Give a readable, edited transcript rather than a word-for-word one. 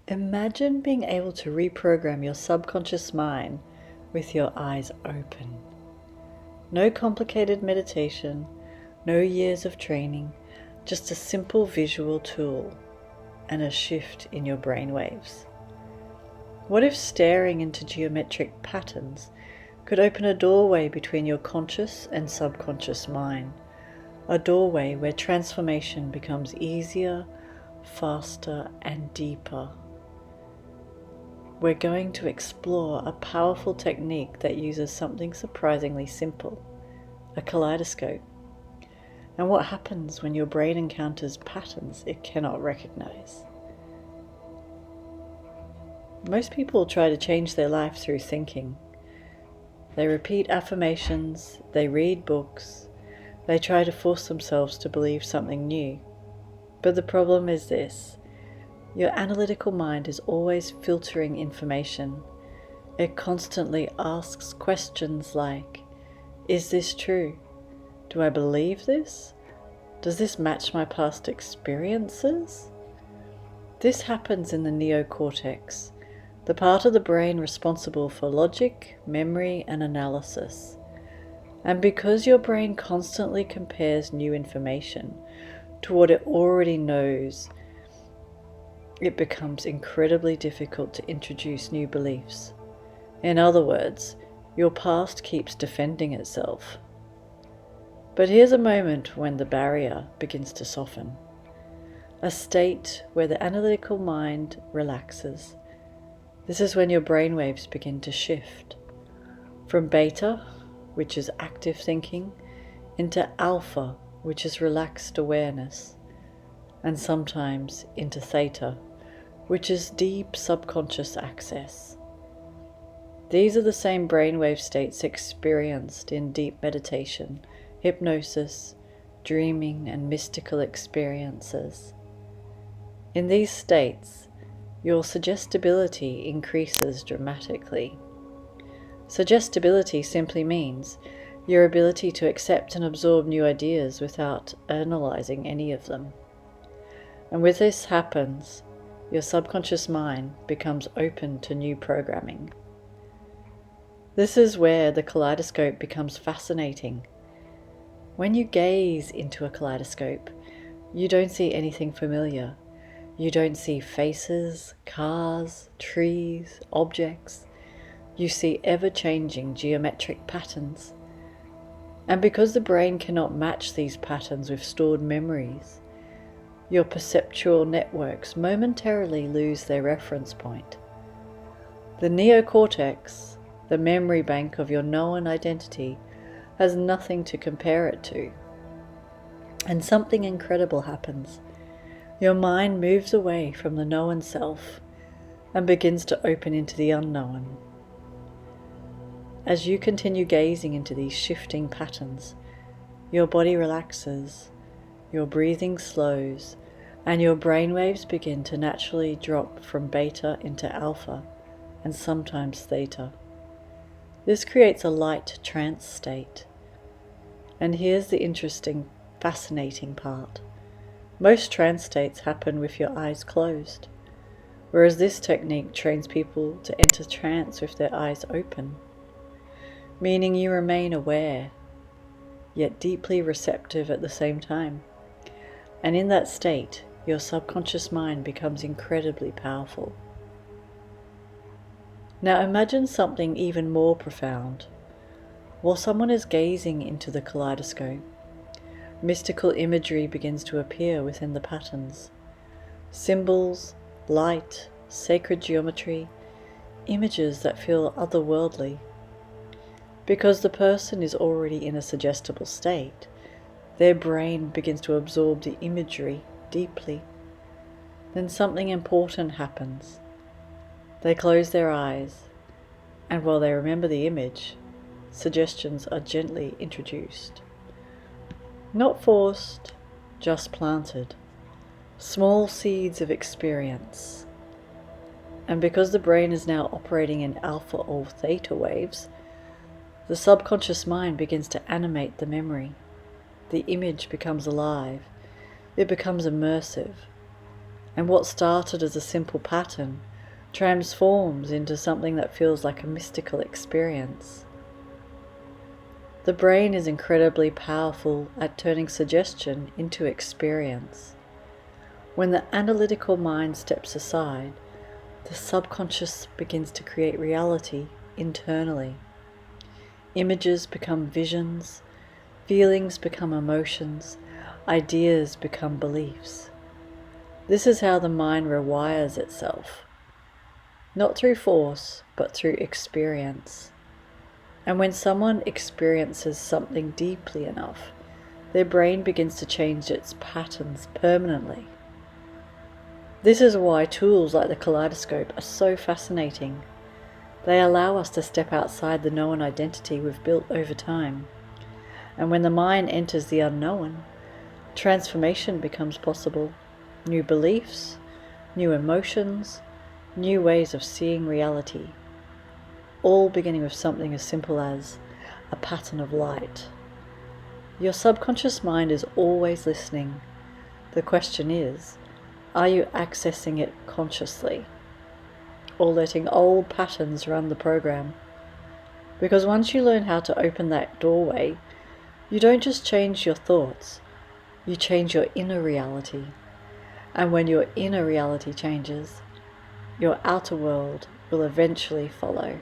Imagine being able to reprogram your subconscious mind with your eyes open. No complicated meditation, no years of training, just a simple visual tool and a shift in your brainwaves. What if staring into geometric patterns could open a doorway between your conscious and subconscious mind? A doorway where transformation becomes easier, faster, and deeper. We're going to explore a powerful technique that uses something surprisingly simple, a kaleidoscope, and what happens when your brain encounters patterns it cannot recognize. Most people try to change their life through thinking. They repeat affirmations, they read books, they try to force themselves to believe something new. But the problem is this: your analytical mind is always filtering information. It constantly asks questions like, is this true? Do I believe this? Does this match my past experiences? This happens in the neocortex, the part of the brain responsible for logic, memory, and analysis. And because your brain constantly compares new information to what it already knows, it becomes incredibly difficult to introduce new beliefs. In other words, your past keeps defending itself. But here's a moment when the barrier begins to soften. A state where the analytical mind relaxes. This is when your brainwaves begin to shift from beta, which is active thinking, into alpha, which is relaxed awareness, and sometimes into theta, which is deep subconscious access. These are the same brainwave states experienced in deep meditation, hypnosis, dreaming, and mystical experiences. In these states, your suggestibility increases dramatically. Suggestibility simply means your ability to accept and absorb new ideas without analyzing any of them. And when this happens, your subconscious mind becomes open to new programming. This is where the kaleidoscope becomes fascinating. When you gaze into a kaleidoscope, you don't see anything familiar. You don't see faces, cars, trees, objects. You see ever-changing geometric patterns. And because the brain cannot match these patterns with stored memories, your perceptual networks momentarily lose their reference point. The neocortex, the memory bank of your known identity, has nothing to compare it to. And something incredible happens. Your mind moves away from the known self and begins to open into the unknown. As you continue gazing into these shifting patterns, your body relaxes, your breathing slows, and your brainwaves begin to naturally drop from beta into alpha and sometimes theta. This creates a light trance state. And here's the interesting, fascinating part. Most trance states happen with your eyes closed, whereas this technique trains people to enter trance with their eyes open, meaning you remain aware, yet deeply receptive at the same time. And in that state, your subconscious mind becomes incredibly powerful. Now imagine something even more profound. While someone is gazing into the kaleidoscope, mystical imagery begins to appear within the patterns. Symbols, light, sacred geometry, images that feel otherworldly. Because the person is already in a suggestible state, their brain begins to absorb the imagery deeply. Then something important happens. They close their eyes, and while they remember the image, suggestions are gently introduced. Not forced, just planted. Small seeds of experience. And because the brain is now operating in alpha or theta waves, the subconscious mind begins to animate the memory. The image becomes alive. It becomes immersive. And what started as a simple pattern transforms into something that feels like a mystical experience. The brain is incredibly powerful at turning suggestion into experience. When the analytical mind steps aside, the subconscious begins to create reality internally. Images become visions, feelings become emotions, ideas become beliefs. This is how the mind rewires itself, not through force, but through experience. And when someone experiences something deeply enough, their brain begins to change its patterns permanently. This is why tools like the kaleidoscope are so fascinating. They allow us to step outside the known identity we've built over time. And when the mind enters the unknown, transformation becomes possible. New beliefs, new emotions, new ways of seeing reality. All beginning with something as simple as a pattern of light. Your subconscious mind is always listening. The question is, are you accessing it consciously, or letting old patterns run the program? Because once you learn how to open that doorway, you don't just change your thoughts, you change your inner reality. And when your inner reality changes, your outer world will eventually follow.